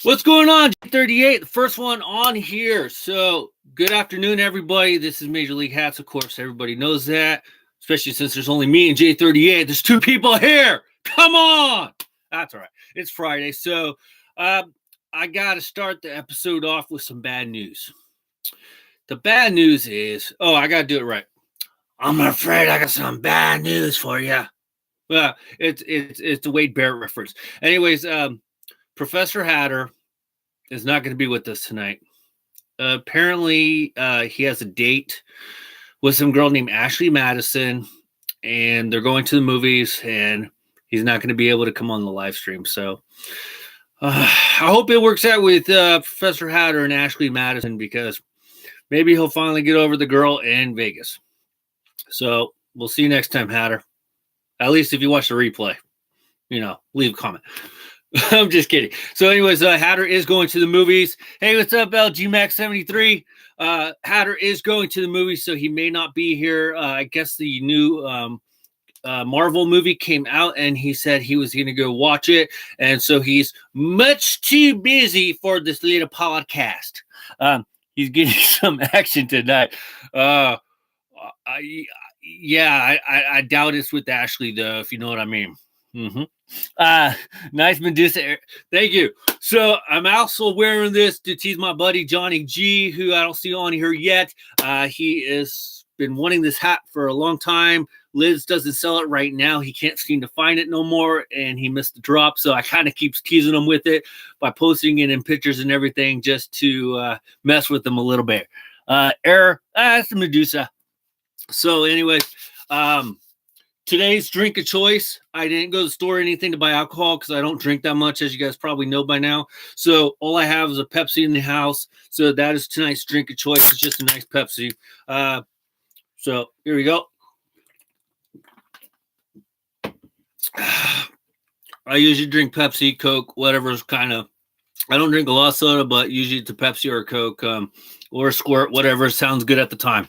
What's going on? 38, the first one on here. So, good afternoon, everybody. This is Major League Hatz, of course. Everybody knows that, especially since there's only me and J38. There's two people here. Come on. That's all right. It's Friday. So, I got to start the episode off with some bad news. The bad news is, I got to do it right. I'm afraid I got some bad news for you. Well, it's the Wade Barrett reference. Anyways, Professor Hatter is not going to be with us tonight. Apparently, he has a date with some girl named Ashley Madison, and they're going to the movies, and he's not going to be able to come on the live stream. So I hope it works out with Professor Hatter and Ashley Madison, because maybe he'll finally get over the girl in Vegas. So we'll see you next time, Hatter. At least if you watch the replay, leave a comment. I'm just kidding. So anyways, Hatter is going to the movies. Hey, what's up, LG Max 73? Hatter is going to the movies, so he may not be here. I guess the new Marvel movie came out, and he said he was going to go watch it, and so he's much too busy for this little podcast. He's getting some action tonight. I doubt it's with Ashley, though, if you know what I mean. Nice Medusa. Thank you. So I'm also wearing this to tease my buddy Johnny G, who I don't see on here yet. He has been wanting this hat for a long time. Liz doesn't sell it right now. He can't seem to find it no more, and he missed the drop. So I kind of keep teasing him with it by posting it in pictures and everything, just to mess with him a little bit. That's the Medusa. So anyways, today's drink of choice. I didn't go to the store or anything to buy alcohol because I don't drink that much, as you guys probably know by now. So all I have is a Pepsi in the house. So that is tonight's drink of choice. It's just a nice Pepsi. So here we go. I usually drink Pepsi, Coke, whatever's kind of. I don't drink a lot of soda, but usually it's a Pepsi or a Coke or a Squirt, whatever sounds good at the time.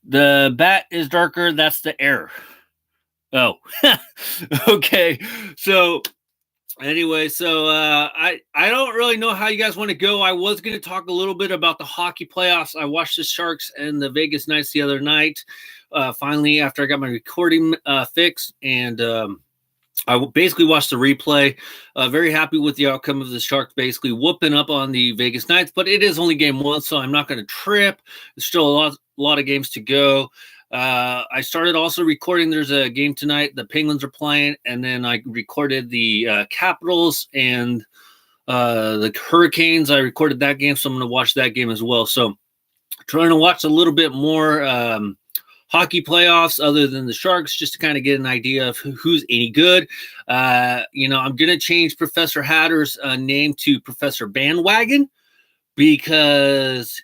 The bat is darker. That's the air. Oh, okay. So anyway, I don't really know how you guys want to go. I was going to talk a little bit about the hockey playoffs. I watched the Sharks and the Vegas Knights the other night. Finally, after I got my recording fixed, and I basically watched the replay. Very happy with the outcome of the Sharks basically whooping up on the Vegas Knights, but it is only game one, so I'm not going to trip. There's still a lot of games to go. I started also recording. There's a game tonight. The Penguins are playing, and then I recorded the Capitals and the Hurricanes. I recorded that game, so I'm going to watch that game as well. So trying to watch a little bit more hockey playoffs other than the Sharks, just to kind of get an idea of who's any good. I'm going to change Professor Hatter's name to Professor Bandwagon, because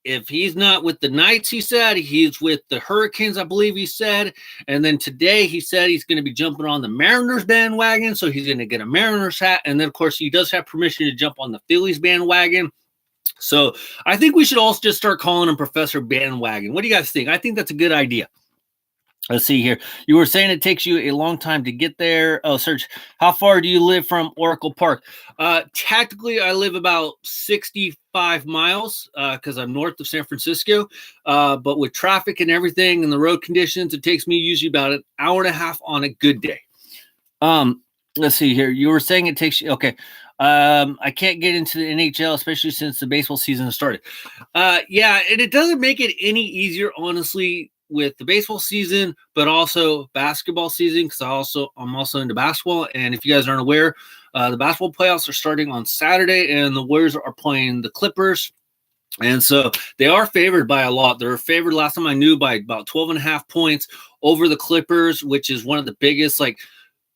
if he's not with the Knights, he said, he's with the Hurricanes, I believe he said. And then today he said he's going to be jumping on the Mariners bandwagon, so he's going to get a Mariners hat. And then, of course, he does have permission to jump on the Phillies bandwagon. So I think we should also just start calling him Professor Bandwagon. What do you guys think? I think that's a good idea. Let's see here. You were saying it takes you a long time to get there. Oh, Serge, how far do you live from Oracle Park? Tactically, I live about 65 miles because I'm north of San Francisco. But with traffic and everything and the road conditions, it takes me usually about an hour and a half on a good day. Let's see here. You were saying it takes you. Okay. I can't get into the NHL, especially since the baseball season has started. Yeah, and it doesn't make it any easier, honestly, with the baseball season, but also basketball season, because I'm also into basketball. And if you guys aren't aware, the basketball playoffs are starting on Saturday, and the Warriors are playing the Clippers. And so they are favored by a lot. They're favored, last time I knew, by about 12.5 points over the Clippers, which is one of the biggest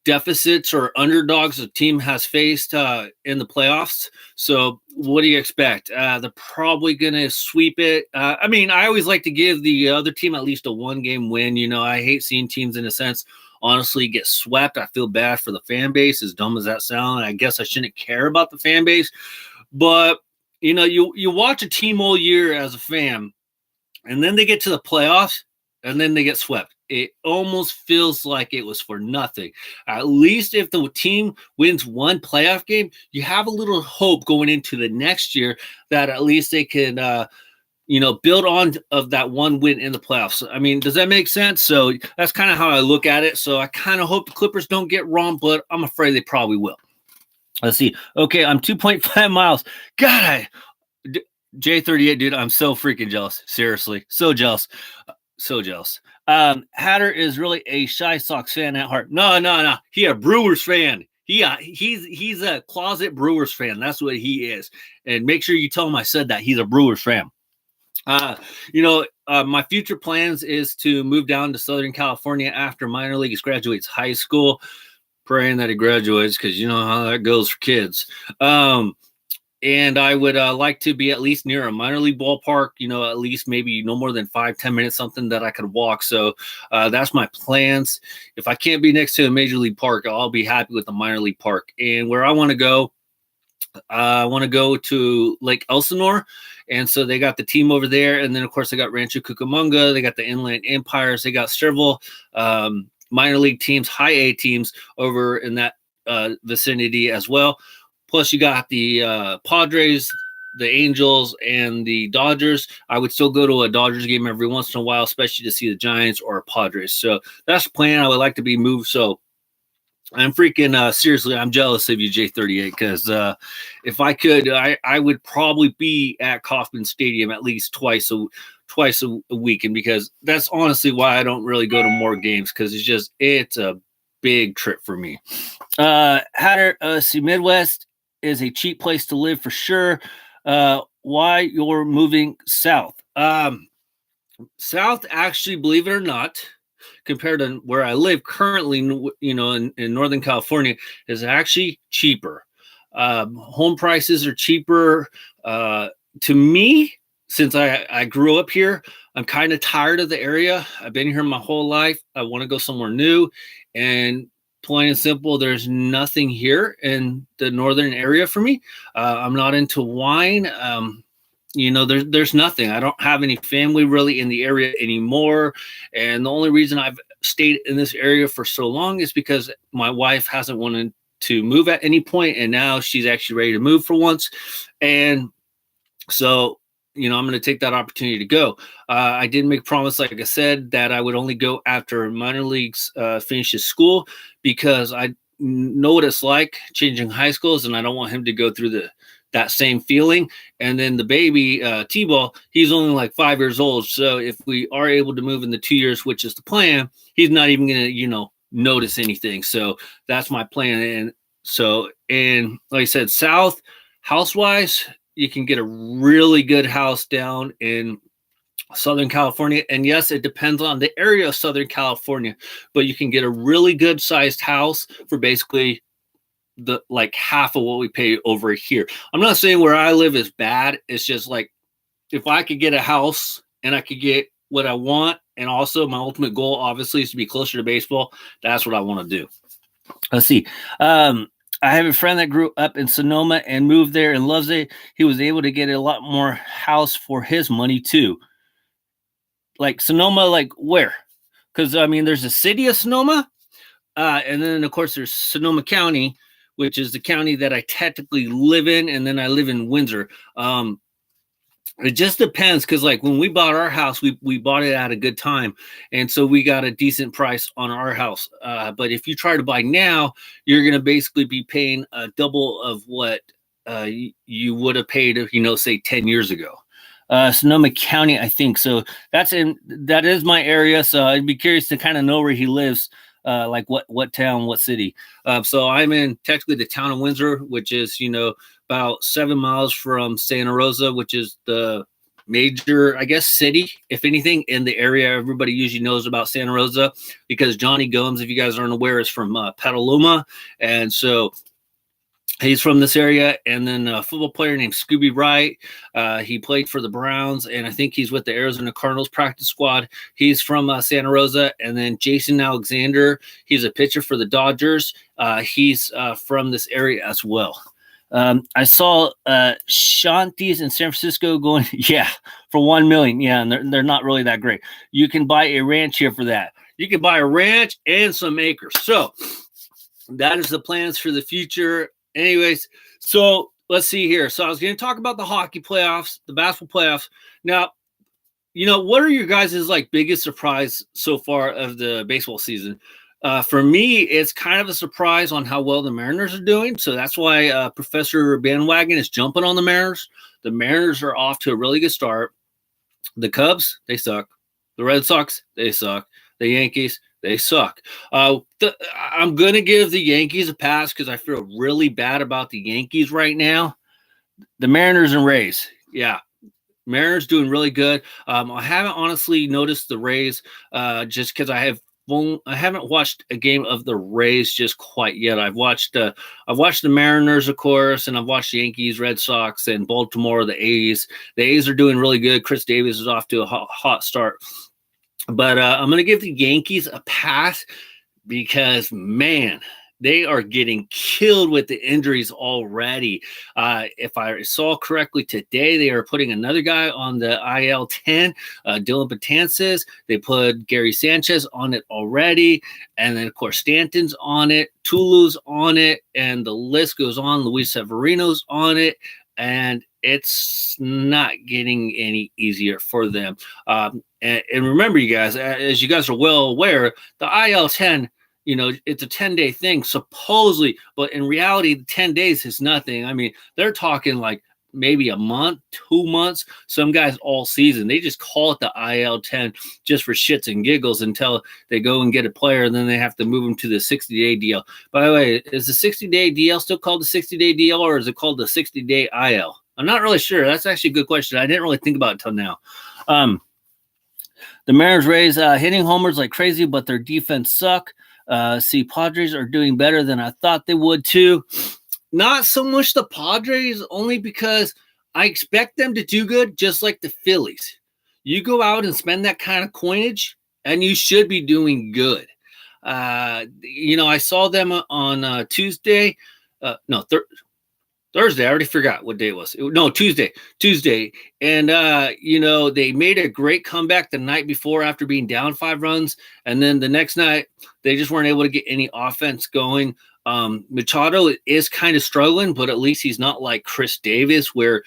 deficits or underdogs the team has faced in the playoffs. So what do you expect? They're probably going to sweep it. I always like to give the other team at least a one-game win. I hate seeing teams, in a sense, honestly get swept. I feel bad for the fan base, as dumb as that sounds. I guess I shouldn't care about the fan base. But, you watch a team all year as a fan, and then they get to the playoffs, and then they get swept. it almost feels like it was for nothing. At least if the team wins one playoff game, you have a little hope going into the next year that at least they can, build on of that one win in the playoffs. I mean, does that make sense? So that's kind of how I look at it. So I kind of hope the Clippers don't get wrong, but I'm afraid they probably will. Let's see. Okay, I'm 2.5 miles. God, J38, dude, I'm so freaking jealous. Seriously, so jealous. So jealous. Hatter is really a Shy Sox fan at heart. No. He a Brewers fan. He's a closet Brewers fan. That's what he is. And make sure you tell him I said that. He's a Brewers fan. My future plans is to move down to Southern California after minor leagues graduates high school. Praying that he graduates because you know how that goes for kids. And I would like to be at least near a minor league ballpark, at least maybe no more than 5-10 minutes, something that I could walk. So that's my plans. If I can't be next to a major league park, I'll be happy with the minor league park. And where I want to go, I want to go to Lake Elsinore. And so they got the team over there. And then, of course, they got Rancho Cucamonga. They got the Inland Empires. They got several minor league teams, high A teams over in that vicinity as well. Plus, you got the Padres, the Angels, and the Dodgers. I would still go to a Dodgers game every once in a while, especially to see the Giants or Padres. So that's the plan. I would like to be moved. So I'm freaking seriously, I'm jealous of you, J38, because if I could, I would probably be at Kauffman Stadium at least twice a weekend, because that's honestly why I don't really go to more games, because it's a big trip for me. Hatter, see, Midwest is a cheap place to live for sure. Why you're moving south? South, actually, believe it or not, compared to where I live currently, in Northern California, is actually cheaper. Home prices are cheaper. To me, since I grew up here, I'm kind of tired of the area. I've been here my whole life. I want to go somewhere new. And plain and simple, there's nothing here in the northern area for me. I'm not into wine. There's nothing. I don't have any family really in the area anymore. And the only reason I've stayed in this area for so long is because my wife hasn't wanted to move at any point, and now she's actually ready to move for once. And so, I'm going to take that opportunity to go. I did make a promise, like I said, that I would only go after minor leagues finishes school, because I know what it's like changing high schools, and I don't want him to go through that same feeling. And then the baby, T-Ball, he's only like 5 years old. So if we are able to move in the 2 years, which is the plan, he's not even going to, notice anything. So that's my plan. And like I said, South, house-wise, you can get a really good house down in Southern California. And yes, it depends on the area of Southern California, but you can get a really good sized house for basically half of what we pay over here. I'm not saying where I live is bad. It's just like, if I could get a house and I could get what I want, and also my ultimate goal obviously is to be closer to baseball, that's what I want to do. Let's see. I have a friend that grew up in Sonoma and moved there and loves it. He was able to get a lot more house for his money too. Like Sonoma, like where? Because there's a city of Sonoma, and then of course there's Sonoma County, which is the county that I technically live in, and then I live in Windsor. It just depends, because like when we bought our house, we bought it at a good time, and so we got a decent price on our house. But if you try to buy now, you're going to basically be paying a double of what you would have paid, say 10 years ago. Sonoma County, I think. So that is my area. So I'd be curious to kind of know where he lives. Like what town, what city. So I'm in technically the town of Windsor, which is, about 7 miles from Santa Rosa, which is the major, I guess, city, if anything, in the area. Everybody usually knows about Santa Rosa because Johnny Gomes, if you guys aren't aware, is from Petaluma. And so he's from this area. And then a football player named Scooby Wright. He played for the Browns, and I think he's with the Arizona Cardinals practice squad. He's from Santa Rosa. And then Jason Alexander, he's a pitcher for the Dodgers. He's from this area as well. I saw Shanties in San Francisco going, for $1 million. Yeah, and they're not really that great. You can buy a ranch here for that. You can buy a ranch and some acres. So that is the plans for the future. Anyways, so let's see here. So I was going to talk about the hockey playoffs, the basketball playoffs. Now, what are your guys' like biggest surprise so far of the baseball season? For me, it's kind of a surprise on how well the Mariners are doing. So that's why Professor Bandwagon is jumping on the Mariners. The Mariners are off to a really good start. The Cubs, they suck. The Red Sox, they suck. The Yankees, they suck. I'm going to give the Yankees a pass because I feel really bad about the Yankees right now. The Mariners and Rays, yeah. Mariners doing really good. I haven't honestly noticed the Rays just because I haven't watched a game of the Rays just quite yet. I've watched the Mariners, of course, and I've watched the Yankees, Red Sox, and Baltimore, the A's. The A's are doing really good. Chris Davis is off to a hot start. But I'm going to give the Yankees a pass because, man, they are getting killed with the injuries already. If I saw correctly today, they are putting another guy on the IL 10, Dylan Betances. They put Gary Sanchez on it already. And then, of course, Stanton's on it, Tulu's on it, and the list goes on. Luis Severino's on it. And it's not getting any easier for them. And remember, you guys, as you guys are well aware, the IL 10, it's a 10-day thing, supposedly, but in reality, the 10 days is nothing. I mean, they're talking like maybe a month, 2 months, some guys all season. They just call it the IL 10 just for shits and giggles until they go and get a player, and then they have to move them to the 60-day deal. By the way, is the 60-day DL still called the 60-day deal, or is it called the 60-day IL? I'm not really sure. That's actually a good question. I didn't really think about it until now. The Mariners Rays hitting homers like crazy, but their defense suck. Padres are doing better than I thought they would too. Not so much the Padres, only because I expect them to do good, just like the Phillies. You go out and spend that kind of coinage, and you should be doing good. I saw them on Tuesday. Thursday. I already forgot what day it was. Tuesday. And, they made a great comeback the night before after being down 5 runs. And then the next night, they just weren't able to get any offense going. Machado is kind of struggling, but at least he's not like Chris Davis, where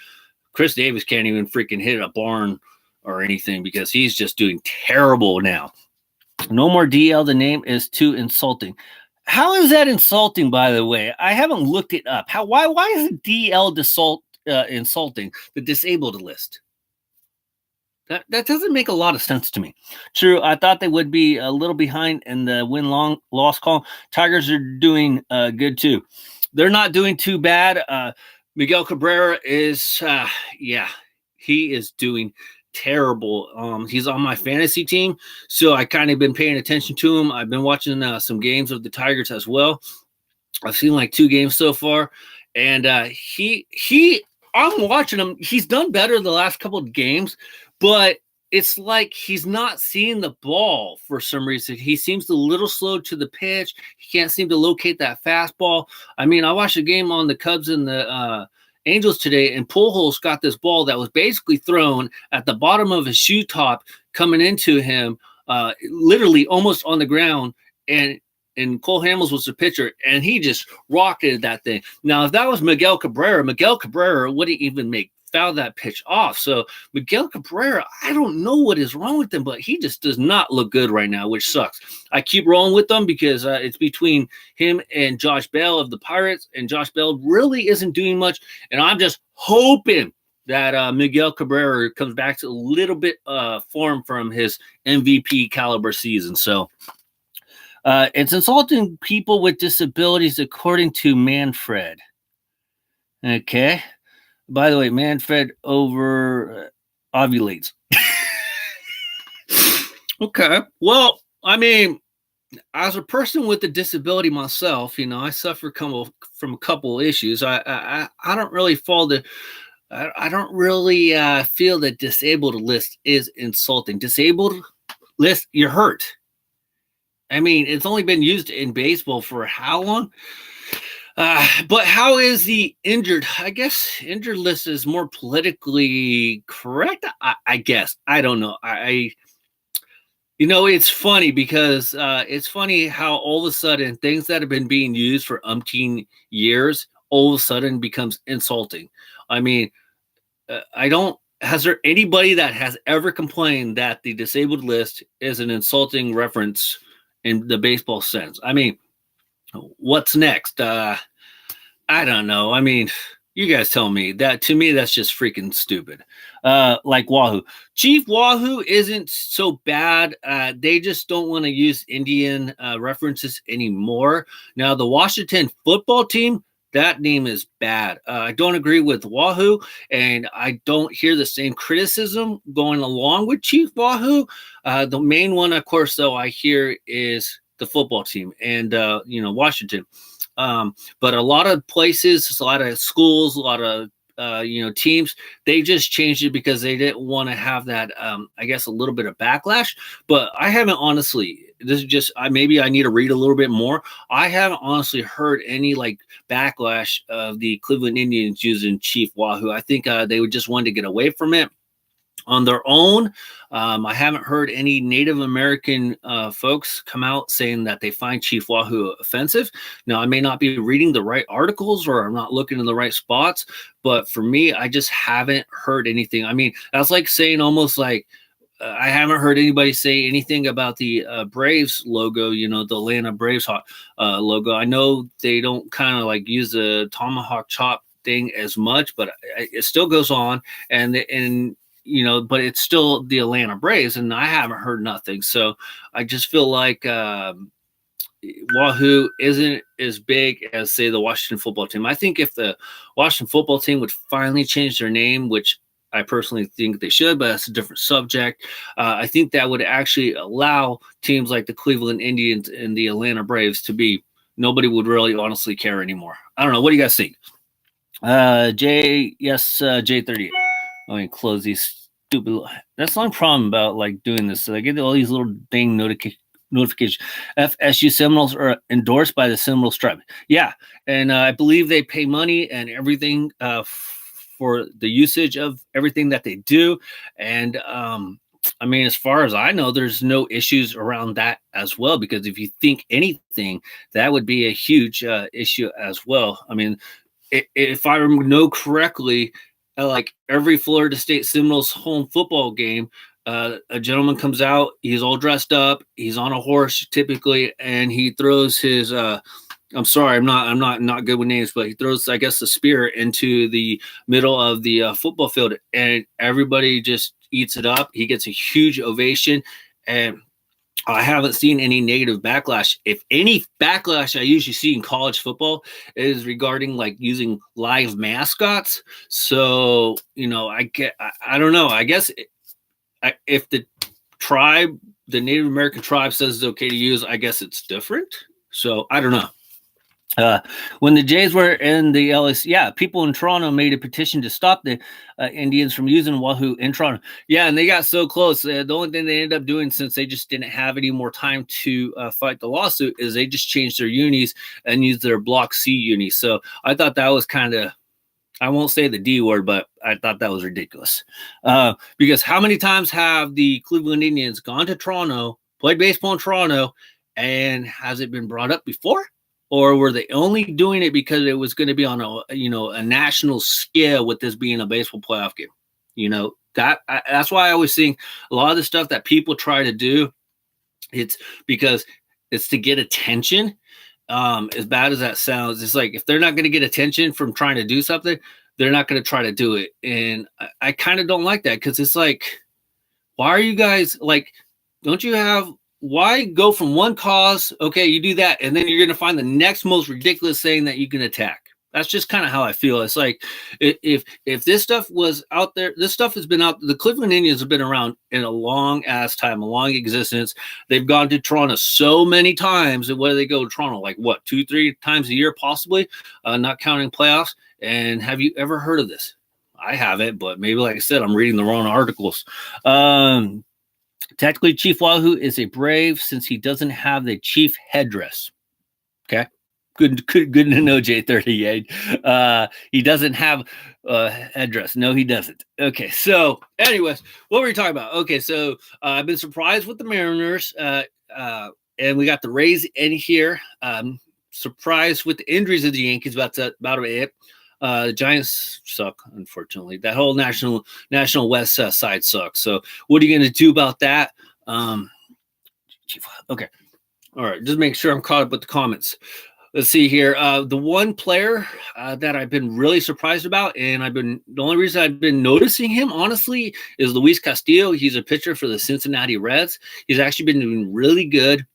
Chris Davis can't even freaking hit a barn or anything because he's just doing terrible now. No more DL. The name is too insulting. How is that insulting, by the way? I haven't looked it up. Why is DL insulting, the disabled list? That doesn't make a lot of sense to me. True, I thought they would be a little behind in the win-loss column. Tigers are doing good, too. They're not doing too bad. Miguel Cabrera is, he is doing terrible. He's on my fantasy team, so I kind of been paying attention to him. I've been watching some games of the Tigers as well. I've seen like 2 games so far, and I'm watching him. He's done better the last couple of games, but it's like he's not seeing the ball for some reason. He seems a little slow to the pitch. He can't seem to locate that fastball. I mean, I watched a game on the Cubs and the Angels today, and Pujols got this ball that was basically thrown at the bottom of his shoe top coming into him, literally almost on the ground, and Cole Hamels was the pitcher, and he just rocketed that thing. Now, if that was Miguel Cabrera wouldn't even foul that pitch off. So Miguel Cabrera, I don't know what is wrong with him, but he just does not look good right now, which sucks. I keep rolling with them because it's between him and Josh Bell of the Pirates, and Josh Bell really isn't doing much, and I'm just hoping that Miguel Cabrera comes back to a little bit form from his MVP caliber season. So it's insulting people with disabilities, according to Manfred. Okay. By the way, Manfred over ovulates. Okay. Well, I mean, as a person with a disability myself, I suffer from a couple of issues. I don't really I don't really feel that disabled list is insulting. Disabled list, you're hurt. I mean, it's only been used in baseball for how long? But how is the injured? I guess injured list is more politically correct. I guess. I don't know. It's funny because it's funny how all of a sudden things that have been being used for umpteen years all of a sudden becomes insulting. I mean, I don't. Has there anybody that has ever complained that the disabled list is an insulting reference in the baseball sense? I mean, what's next? I don't know. I mean, you guys tell me. That to me, that's just freaking stupid. Like Wahoo. Chief Wahoo isn't so bad. They just don't want to use Indian references anymore. Now, the Washington football team, that name is bad. I don't agree with Wahoo, and I don't hear the same criticism going along with Chief Wahoo. The main one, of course, though, I hear is the football team and Washington. But a lot of places, a lot of schools, a lot of teams, they just changed it because they didn't want to have that, I guess, a little bit of backlash. But I haven't honestly. This is just maybe I need to read a little bit more. I haven't honestly heard any like backlash of the Cleveland Indians using Chief Wahoo. I think they would just want to get away from it on their own. I haven't heard any Native American folks come out saying that they find Chief Wahoo offensive. Now, I may not be reading the right articles or I'm not looking in the right spots, but for me, I just haven't heard anything. I mean, that's like saying almost like I haven't heard anybody say anything about the Braves logo, the Atlanta Braves logo. I know they don't kind of like use the tomahawk chop thing as much, but it still goes on. And but it's still the Atlanta Braves, and I haven't heard nothing. So I just feel like Wahoo isn't as big as, say, the Washington football team. I think if the Washington football team would finally change their name, which I personally think they should, but that's a different subject. I think that would actually allow teams like the Cleveland Indians and the Atlanta Braves to be, nobody would really honestly care anymore. I don't know. What do you guys think? J38. Let me close these stupid. That's the only problem about like doing this. So I get all these little dang notifications. FSU Seminoles are endorsed by the Seminole Tribe. Yeah, and I believe they pay money and everything for the usage of everything that they do. And I mean, as far as I know, there's no issues around that as well. Because if you think anything, that would be a huge issue as well. I mean, if I know correctly, like every Florida State Seminoles home football game, a gentleman comes out, he's all dressed up, he's on a horse typically, and he throws his I'm sorry, I'm not good with names, but he throws, I guess, the spear into the middle of the football field, and everybody just eats it up. He gets a huge ovation, and I haven't seen any negative backlash. If any backlash I usually see in college football is regarding like using live mascots. So, I don't know. I guess if the Native American tribe says it's okay to use, I guess it's different. So I don't know. When the Jays were in the LSC, yeah, people in Toronto made a petition to stop the Indians from using Wahoo in Toronto. Yeah, and they got so close. The only thing they ended up doing, since they just didn't have any more time to fight the lawsuit, is they just changed their unis and used their Block C unis. So I thought that was kind of, I won't say the D word, but I thought that was ridiculous. Because how many times have the Cleveland Indians gone to Toronto, played baseball in Toronto, and has it been brought up before? Or were they only doing it because it was going to be on a national scale with this being a baseball playoff game? That's why I always think a lot of the stuff that people try to do, it's because it's to get attention. As bad as that sounds, it's like if they're not going to get attention from trying to do something, they're not going to try to do it. And I kind of don't like that, because it's like, why are you guys like, don't you have, why go from one cause? Okay, you do that, and then you're going to find the next most ridiculous thing that you can attack. That's just kind of how I feel. It's like if this stuff was out there, this stuff has been out. The Cleveland Indians have been around in a long ass time, a long existence. They've gone to Toronto so many times. And where do they go to Toronto? Like what, 2-3 times a year, possibly, not counting playoffs. And have you ever heard of this? I haven't, but maybe, like I said, I'm reading the wrong articles. Technically, Chief Wahoo is a Brave since he doesn't have the chief headdress. Okay. Good to know, J38. He doesn't have address. No, he doesn't. Okay, so anyways, what were we talking about? Okay, so I've been surprised with the Mariners, and we got the Rays in here. Surprised with the injuries of the Yankees. About it. The Giants suck, unfortunately. That whole National West side sucks. So what are you going to do about that? Okay. All right. Just make sure I'm caught up with the comments. Let's see here. The one player that I've been really surprised about, and the only reason I've been noticing him, honestly, is Luis Castillo. He's a pitcher for the Cincinnati Reds. He's actually been doing really good.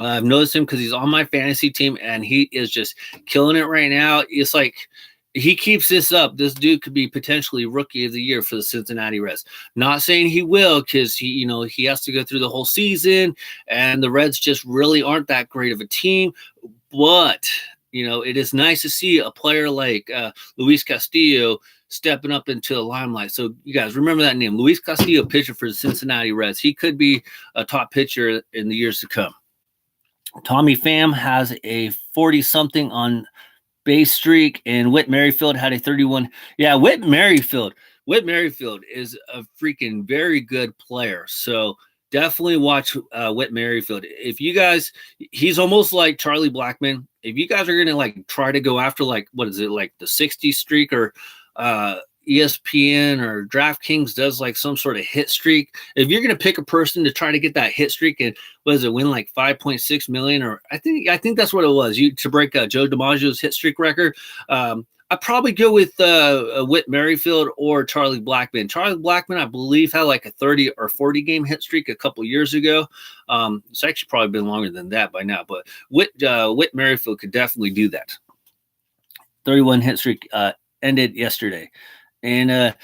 I've noticed him because he's on my fantasy team, and he is just killing it right now. It's like he keeps this up. This dude could be potentially Rookie of the Year for the Cincinnati Reds. Not saying he will, because he has to go through the whole season, and the Reds just really aren't that great of a team. But, it is nice to see a player like Luis Castillo stepping up into the limelight. So you guys remember that name, Luis Castillo, pitcher for the Cincinnati Reds. He could be a top pitcher in the years to come. Tommy Pham has a 40-something on base streak, and Whit Merrifield had a 31. Yeah, Whit Merrifield is a freaking very good player. So definitely watch Whit Merrifield. If you guys, he's almost like Charlie Blackmon. If you guys are gonna try to go after the 60 streak, or ESPN or DraftKings does some sort of hit streak. If you're gonna pick a person to try to get that hit streak and win 5.6 million, or I think that's what it was, to break Joe DiMaggio's hit streak record. I'd probably go with Whit Merrifield or Charlie Blackmon. Charlie Blackmon, I believe, had a 30 or 40 game hit streak a couple years ago. It's actually probably been longer than that by now, but Whit Merrifield could definitely do that. 31 hit streak ended yesterday. And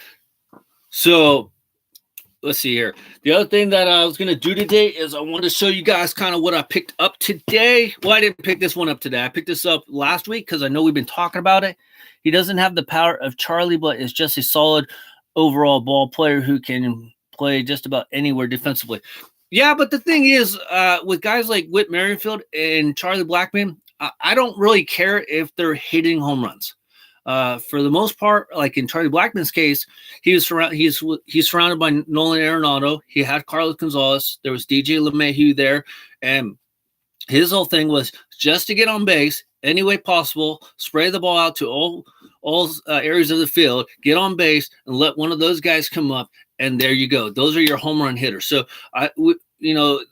so let's see here. The other thing that I was going to do today is I wanted to show you guys kind of what I picked up today. Well, I didn't pick this one up today. I picked this up last week because I know we've been talking about it. He doesn't have the power of Charlie, but is just a solid overall ball player who can play just about anywhere defensively. Yeah, but the thing is, with guys like Whit Merrifield and Charlie Blackmon, I don't really care if they're hitting home runs. For the most part, like in Charlie Blackmon's case, he's surrounded by Nolan Arenado. He had Carlos Gonzalez. There was DJ LeMahieu there, and his whole thing was just to get on base any way possible, spray the ball out to all areas of the field, get on base, and let one of those guys come up, and there you go. Those are your home run hitters. So the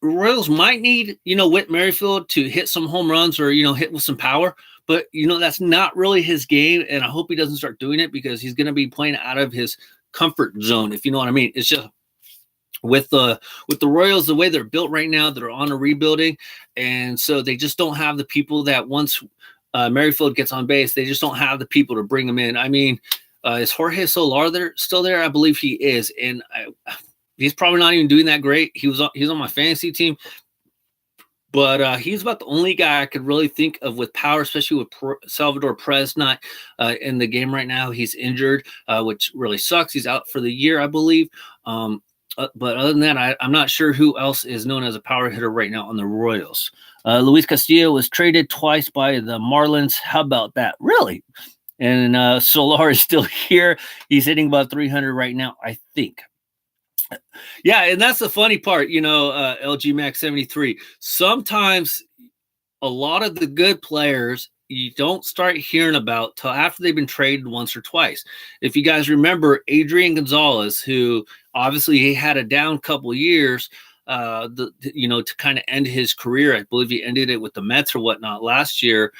Royals might need Whit Merrifield to hit some home runs or hit with some power. But, that's not really his game, and I hope he doesn't start doing it because he's going to be playing out of his comfort zone, if you know what I mean. It's just with the Royals, the way they're built right now, they're on a rebuilding, and so they just don't have the people that once Merrifield gets on base, they just don't have the people to bring him in. I mean, is Jorge Soler still there? I believe he is, and he's probably not even doing that great. He's on my fantasy team. But he's about the only guy I could really think of with power, especially with Salvador Perez not in the game right now. He's injured, which really sucks. He's out for the year, I believe. But other than that, I'm not sure who else is known as a power hitter right now on the Royals. Luis Castillo was traded twice by the Marlins. How about that? Really? And Solar is still here. He's hitting about 300 right now, I think. Yeah, and that's the funny part, LG Max 73. Sometimes a lot of the good players you don't start hearing about till after they've been traded once or twice. If you guys remember Adrian Gonzalez, who obviously he had a down couple of years, to kind of end his career. I believe he ended it with the Mets or whatnot last year.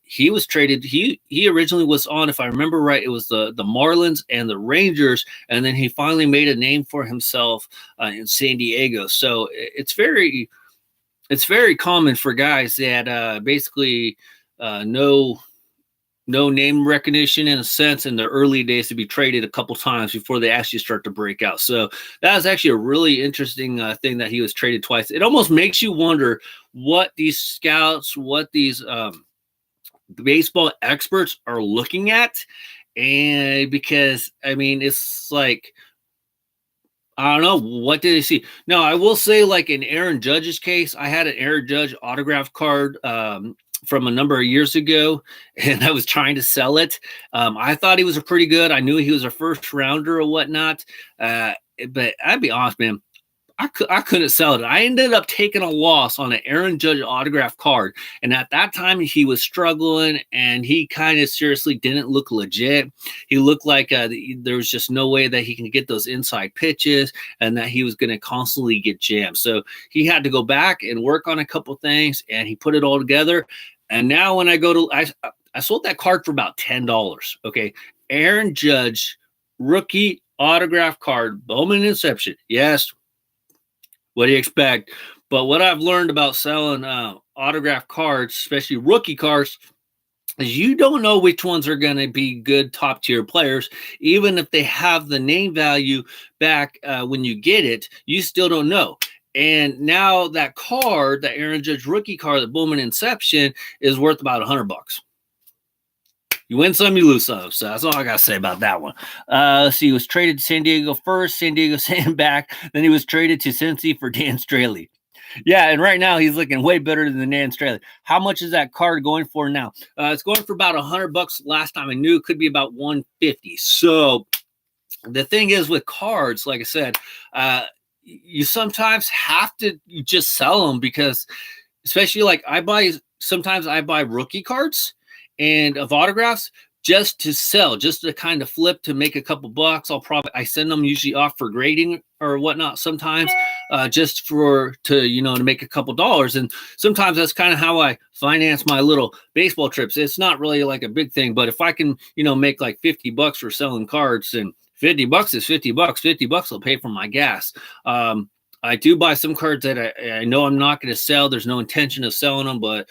He was traded. He originally was on, if I remember right, it was the Marlins and the Rangers, and then he finally made a name for himself in San Diego. So it's very common for guys that basically no name recognition in a sense in the early days to be traded a couple times before they actually start to break out. So that was actually a really interesting thing that he was traded twice. It almost makes you wonder what these scouts, what these baseball experts are looking at. And because, I mean, it's like, I don't know. What did they see? No, I will say, like in Aaron Judge's case, I had an Aaron Judge autograph card from a number of years ago, and I was trying to sell it. I thought he was a pretty good. I knew he was a first rounder or whatnot. But I'd be honest, man, I couldn't sell it. I ended up taking a loss on an Aaron Judge autograph card. And at that time, he was struggling and he kind of seriously didn't look legit. He looked like there was just no way that he can get those inside pitches and that he was going to constantly get jammed. So he had to go back and work on a couple things and he put it all together. And now when I go to, I sold that card for about $10. Okay. Aaron Judge, rookie autograph card, Bowman Inception. Yes. What do you expect? But what I've learned about selling autograph cards, especially rookie cards, is you don't know which ones are going to be good top tier players. Even if they have the name value back when you get it, you still don't know. And now that card, the Aaron Judge rookie card, the Bowman Inception, is worth about $100. You win some, you lose some. So that's all I got to say about that one. Let's see. He was traded to San Diego first. San Diego sent him back. Then he was traded to Cincy for Dan Straley. Yeah, and right now he's looking way better than Dan Straley. How much is that card going for now? It's going for about $100 last time I knew. It could be about $150. So the thing is with cards, like I said, you sometimes have to just sell them because especially like sometimes I buy rookie cards and of autographs just to sell, just to kind of flip to make a couple bucks. I send them usually off for grading or whatnot sometimes, just to make a couple dollars. And sometimes that's kind of how I finance my little baseball trips. It's not really like a big thing, but if I can, make like $50 for selling cards, and $50 is $50, $50 will pay for my gas. I do buy some cards that I know I'm not going to sell. There's no intention of selling them, but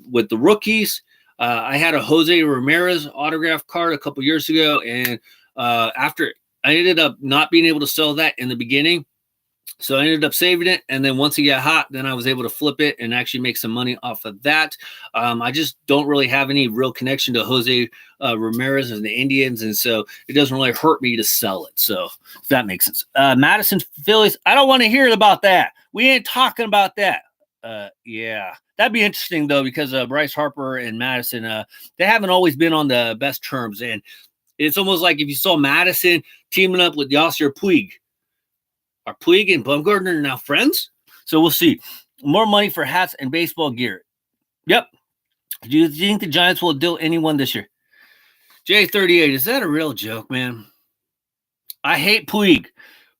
with the rookies, I had a Jose Ramirez autograph card a couple years ago, and after I ended up not being able to sell that in the beginning, so I ended up saving it, and then once it got hot, then I was able to flip it and actually make some money off of that. I just don't really have any real connection to Jose Ramirez and the Indians, and so it doesn't really hurt me to sell it. So if that makes sense. Madison Phillies, I don't want to hear about that. We ain't talking about that. Yeah, that'd be interesting though, because Bryce Harper and Madison, they haven't always been on the best terms, and it's almost like if you saw Madison teaming up with Yasier Puig. Are Puig and Bumgarner now friends? So we'll see. More money for hats and baseball gear. Yep. Do you think the Giants will deal anyone this year? J38, is that a real joke, man? I hate Puig.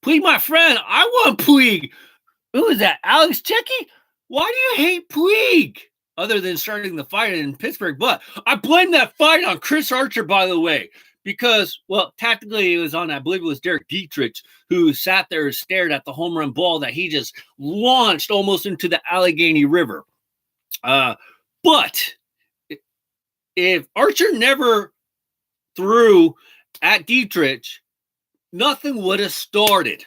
Puig, my friend. I want Puig. Who is that? Alex Checky? Why do you hate Puig? Other than starting the fight in Pittsburgh. But I blame that fight on Chris Archer, by the way. Because, well, tactically it was on, I believe it was Derek Dietrich, who sat there and stared at the home run ball that he just launched almost into the Allegheny River. But if Archer never threw at Dietrich, nothing would have started.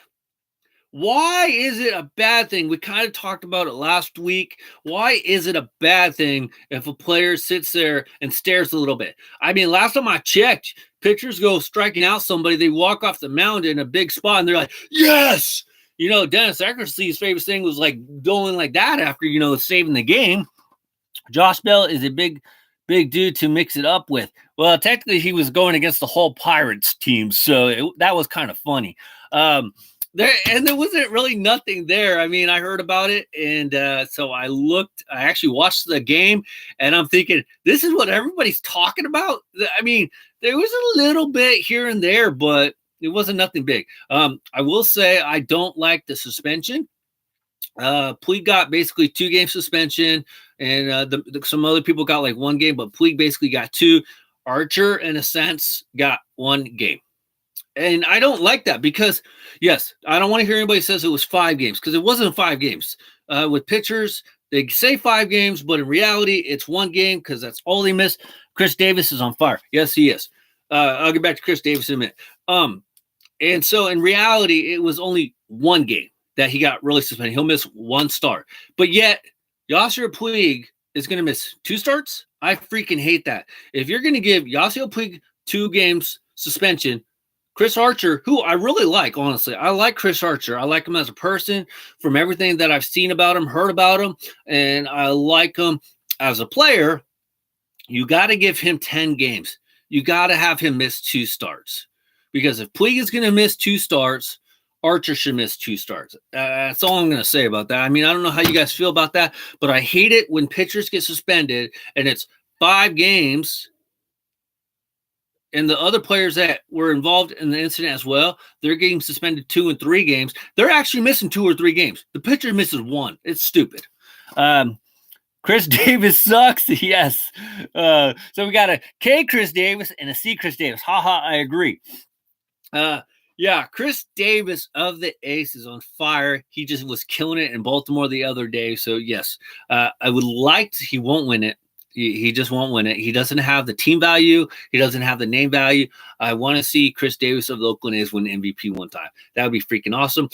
Why is it a bad thing? We kind of talked about it last week. Why is it a bad thing if a player sits there and stares a little bit? I mean, last time I checked, pitchers go striking out somebody, they walk off the mound in a big spot, and they're like, yes! Dennis Eckersley's favorite thing was like going like that after, saving the game. Josh Bell is a big dude to mix it up with. Well, technically, he was going against the whole Pirates team, so that was kind of funny. There wasn't really nothing there. I mean, I heard about it, and so I actually watched the game, and I'm thinking, this is what everybody's talking about? I mean, there was a little bit here and there, but it wasn't nothing big. I will say I don't like the suspension. Puig got basically 2-game suspension, and some other people got like 1 game, but Puig basically got 2. Archer, in a sense, got 1 game. And I don't like that because, yes, I don't want to hear anybody says it was 5 games because it wasn't 5 games. With pitchers, they say 5 games, but in reality, it's 1 game because that's all they missed. Chris Davis is on fire. Yes, he is. I'll get back to Chris Davis in a minute. And so in reality, it was only 1 game that he got really suspended. He'll miss 1 start. But yet, Yasier Puig is going to miss 2 starts? I freaking hate that. If you're going to give Yasier Puig 2 games suspension, Chris Archer, who I really like, honestly. I like Chris Archer. I like him as a person from everything that I've seen about him, heard about him, and I like him as a player. You got to give him 10 games. You got to have him miss 2 starts. Because if Puig is going to miss 2 starts, Archer should miss 2 starts. That's all I'm going to say about that. I mean, I don't know how you guys feel about that, but I hate it when pitchers get suspended and it's 5 games, and the other players that were involved in the incident as well, they're getting suspended 2 and 3 games. They're actually missing 2 or 3 games. The pitcher misses 1. It's stupid. Chris Davis sucks. Yes. So we got a K Chris Davis and a C Chris Davis. Haha, I agree. Yeah, Chris Davis of the A's is on fire. He just was killing it in Baltimore the other day. So yes, I would like to, he won't win it. He just won't win it. He doesn't have the team value. He doesn't have the name value. I want to see Chris Davis of the Oakland A's win MVP one time. That would be freaking awesome.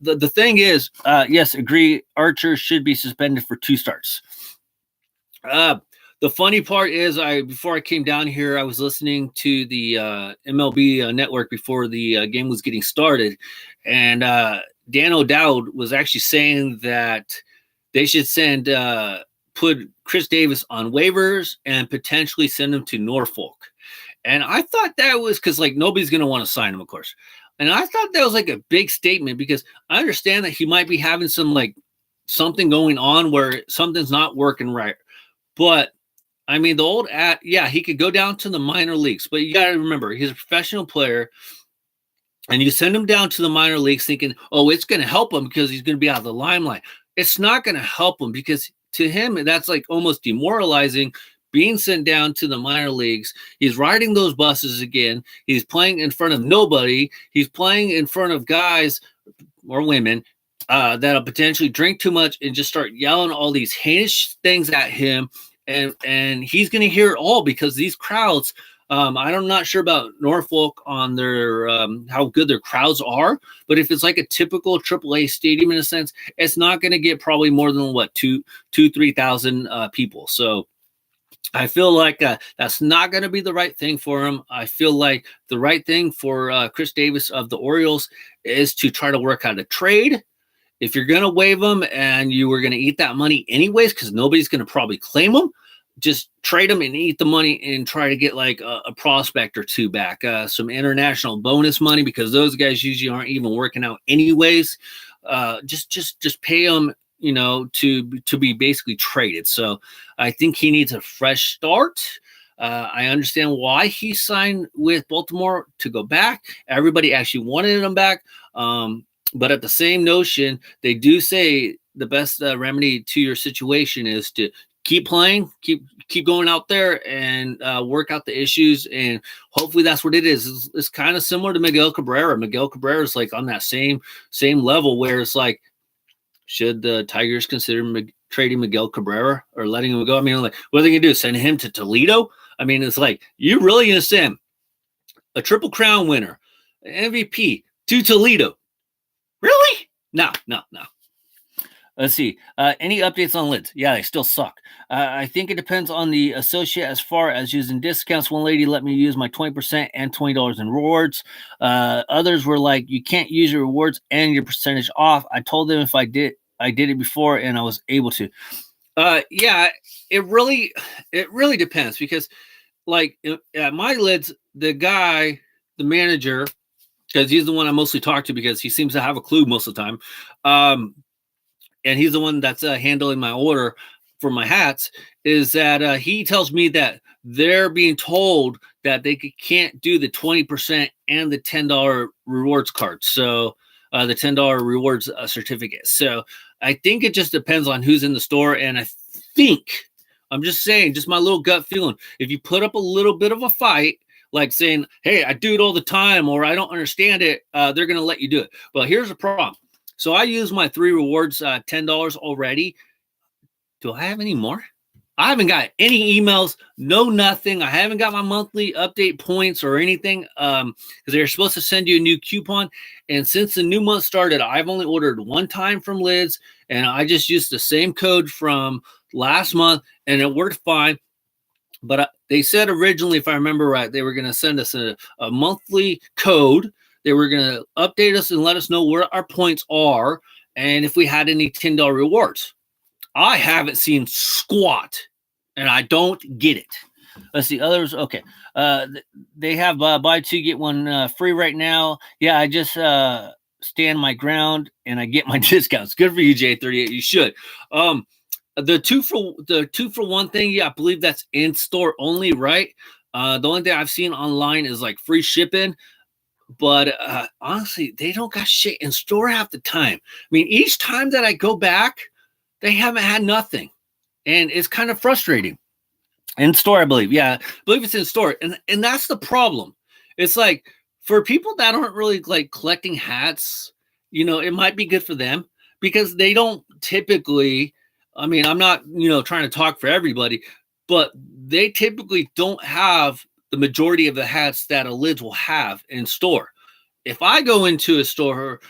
The thing is, yes, agree. Archer should be suspended for 2 starts. The funny part is, before I came down here, I was listening to the MLB network before the game was getting started, and Dan O'Dowd was actually saying that they should put Chris Davis on waivers and potentially send him to Norfolk. And I thought that was because, like, nobody's going to want to sign him, of course. And I thought that was like a big statement because I understand that he might be having something going on where something's not working right. But I mean, he could go down to the minor leagues, but you got to remember, he's a professional player, and you send him down to the minor leagues thinking, oh, it's going to help him because he's going to be out of the limelight. It's not going to help him because to him, that's like almost demoralizing being sent down to the minor leagues. He's riding those buses again. He's playing in front of nobody. He's playing in front of guys or women that'll potentially drink too much and just start yelling all these heinous things at him. And he's going to hear it all because these crowds, I'm not sure about Norfolk on their how good their crowds are, but if it's like a typical AAA stadium in a sense, it's not going to get probably more than 3,000 people. So I feel like that's not going to be the right thing for him. I feel like the right thing for Chris Davis of the Orioles is to try to work out a trade. If you're going to waive him and you were going to eat that money anyways, because nobody's going to probably claim him, just trade him and eat the money and try to get like a prospect or 2 back, some international bonus money, because those guys usually aren't even working out anyways. Just pay them, to be basically traded. So I think he needs a fresh start. I understand why he signed with Baltimore to go back. Everybody actually wanted him back. But at the same notion, they do say the best remedy to your situation is to keep playing, keep going out there and work out the issues. And hopefully that's what it is. It's kind of similar to Miguel Cabrera. Miguel Cabrera is like on that same level where it's like, should the Tigers consider trading Miguel Cabrera or letting him go? I mean, like, what are they going to do? Send him to Toledo? I mean, it's like, you're really going to send a Triple Crown winner, MVP, to Toledo? Really? No. Let's see. Any updates on lids? Yeah, they still suck. I think it depends on the associate as far as using discounts. One lady let me use my 20% and $20 in rewards. Others were like, you can't use your rewards and your percentage off. I told them if I did it before and I was able to. Yeah, it really depends because like at my lids, the manager, because he's the one I mostly talk to because he seems to have a clue most of the time. And he's the one that's handling my order for my hats, is that he tells me that they're being told that they can't do the 20% and the $10 rewards card. So the $10 rewards certificate. So I think it just depends on who's in the store. And I think, I'm just saying, just my little gut feeling, if you put up a little bit of a fight, like saying, hey, I do it all the time, or I don't understand it, they're going to let you do it. But here's the problem. So I use my 3 rewards, $10 already. Do I have any more? I haven't got any emails, nothing. I haven't got my monthly update points or anything because they're supposed to send you a new coupon. And since the new month started, I've only ordered 1 time from Lids, and I just used the same code from last month, and it worked fine. But they said originally, if I remember right, they were going to send us a monthly code. They were going to update us and let us know where our points are and if we had any $10 rewards. I haven't seen squat, and I don't get it. Let's see, others. Okay. They have buy two, get one free right now. Yeah, I just stand my ground and I get my discounts. Good for you, J38. You should. The two for one thing, yeah, I believe that's in store only, right? The only thing I've seen online is like free shipping, but honestly, they don't got shit in store half the time. I mean, each time that I go back, they haven't had nothing, and it's kind of frustrating. In store, I believe, yeah, I believe it's in store, and that's the problem. It's like for people that aren't really like collecting hats, it might be good for them because they don't typically. I mean, I'm not, trying to talk for everybody, but they typically don't have the majority of the hats that a Lids will have in store. If I go into a store,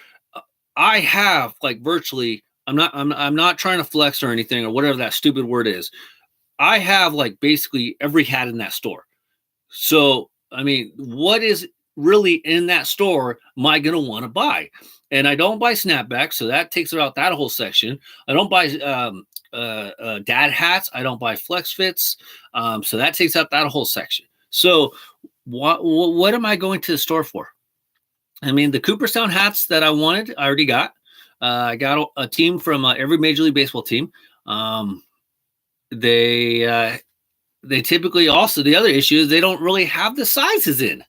I have like virtually. I'm not trying to flex or anything or whatever that stupid word is. I have like basically every hat in that store. So, I mean, what is really in that store am I going to want to buy? And I don't buy snapbacks, so that takes out that whole section. I don't buy dad hats. I don't buy flex fits, so that takes out that whole section. So, what am I going to the store for? I mean, the Cooperstown hats that I wanted, I already got. I got a team from every Major League Baseball team. They typically also, the other issue is they don't really have the sizes in.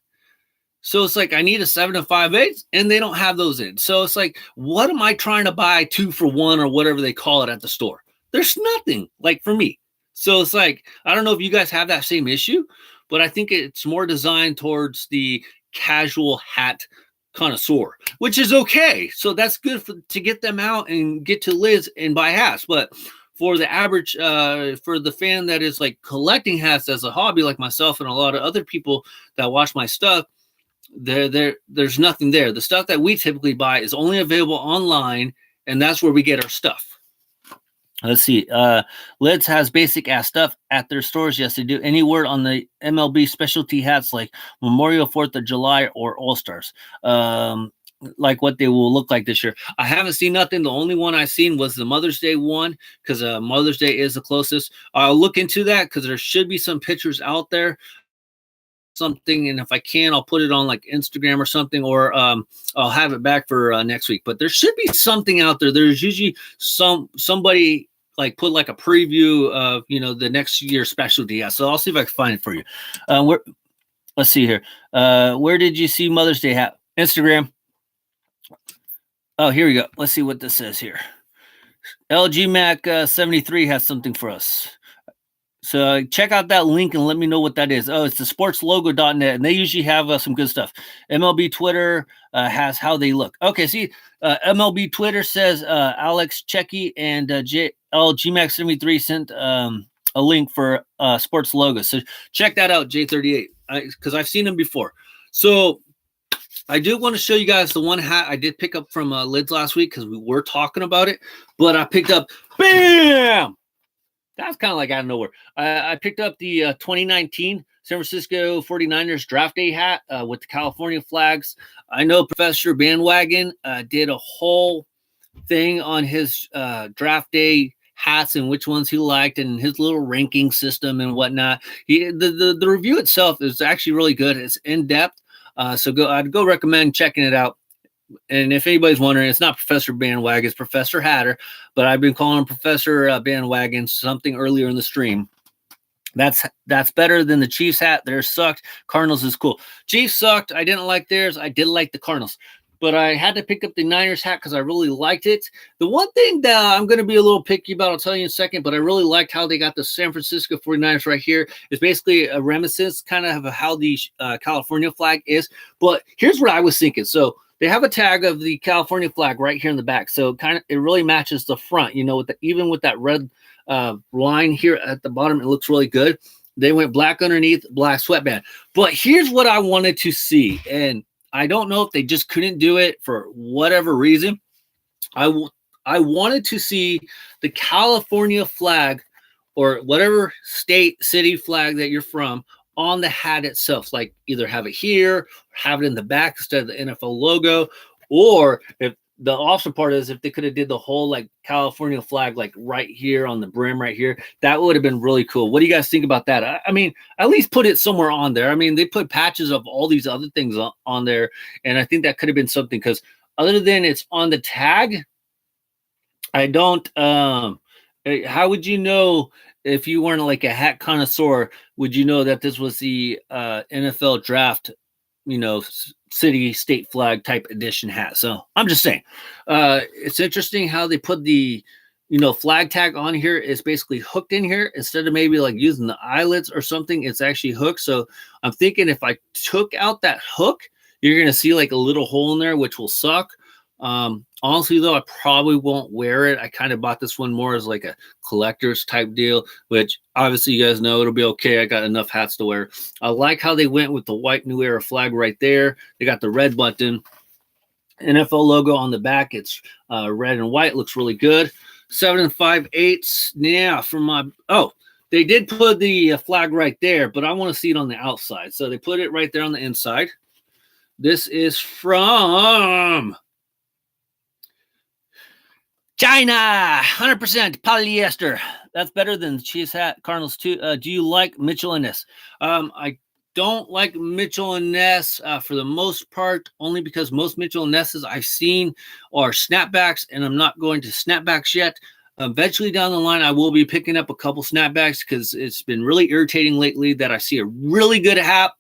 So it's like I need a 7 to 5/8, and they don't have those in. So it's like, what am I trying to buy 2 for 1 or whatever they call it at the store? There's nothing like for me. So it's like, I don't know if you guys have that same issue, but I think it's more designed towards the casual hat connoisseur, which is okay. So that's good to get them out and get to Liz and buy hats. But for the average, for the fan that is like collecting hats as a hobby, like myself and a lot of other people that watch my stuff, there's nothing there. The stuff that we typically buy is only available online, and that's where we get our stuff. Let's see. Lids has basic ass stuff at their stores. Yes, they do. Any word on the MLB specialty hats like Memorial, 4th of July, or All Stars? Like what they will look like this year. I haven't seen nothing. The only one I've seen was the Mother's Day one, because Mother's Day is the closest. I'll look into that because there should be some pictures out there. Something, and if I can, I'll put it on like Instagram or something, or I'll have it back for next week. But there should be something out there. There's usually somebody like put like a preview of the next year's specialty. Yeah, so I'll see if I can find it for you. Let's see here. Where did you see Mother's Day hat? Instagram. Oh, here we go. Let's see what this says here. LG Mac 73 has something for us. So check out that link and let me know what that is. Oh, it's the sportslogo.net, and they usually have some good stuff. MLB Twitter has how they look. Okay, see, MLB Twitter says Alex Checky and LGMax73 sent a link for sports logo. So check that out, J38, because I've seen them before. So I do want to show you guys the one hat I did pick up from Lids last week because we were talking about it, but I picked up, bam! That's kind of like out of nowhere. I picked up the 2019 San Francisco 49ers draft day hat with the California flags. I know Professor Bandwagon did a whole thing on his draft day hats and which ones he liked and his little ranking system and whatnot. The review itself is actually really good. It's in depth. So I'd go recommend checking it out. And if anybody's wondering, it's not Professor Bandwagon, it's Professor Hatter, but I've been calling him Professor Bandwagon something earlier in the stream. That's better than the Chiefs hat. Theirs sucked. Cardinals is cool. Chiefs sucked. I didn't like theirs. I did like the Cardinals. But I had to pick up the Niners hat because I really liked it. The one thing that I'm going to be a little picky about, I'll tell you in a second, but I really liked how they got the San Francisco 49ers right here. It's basically a reminiscence kind of how the California flag is. But here's what I was thinking. So they have a tag of the California flag right here in the back. So it really matches the front, even with that red line here at the bottom, it looks really good. They went black underneath, black sweatband. But here's what I wanted to see. And I don't know if they just couldn't do it for whatever reason. I wanted to see the California flag or whatever state, city flag that you're from on the hat itself. Like either have it here, have it in the back instead of the NFL logo, or if the awesome part is if they could have did the whole like California flag like right here on the brim right here, that would have been really cool. What do you guys think about that? I mean, at least put it somewhere on there. I mean, they put patches of all these other things on there, and I think that could have been something because other than it's on the tag, I don't. How would you know if you weren't like a hat connoisseur? Would you know that this was the NFL draft? City state flag type edition hat. So I'm just saying, it's interesting how they put the flag tag on here. It's basically hooked in here instead of maybe like using the eyelets or something. It's actually hooked. So I'm thinking if I took out that hook, you're gonna see like a little hole in there, which will suck. Honestly though, I probably won't wear it. I kind of bought this one more as like a collector's type deal, which obviously you guys know it'll be okay. I got enough hats to wear. I like how they went with the white New Era flag right there. They got the red button, NFL logo on the back. It's red and white, looks really good. 7 5/8. Yeah, from my they did put the flag right there, but I want to see it on the outside. So they put it right there on the inside. This is from China, 100% polyester. That's better than cheese hat Cardinals too. Do you like Mitchell and Ness? I don't like Mitchell and Ness for the most part, only because most Mitchell and Nesses I've seen are snapbacks, and I'm not going to snapbacks yet. Eventually down the line, I will be picking up a couple snapbacks because it's been really irritating lately that I see a really good hat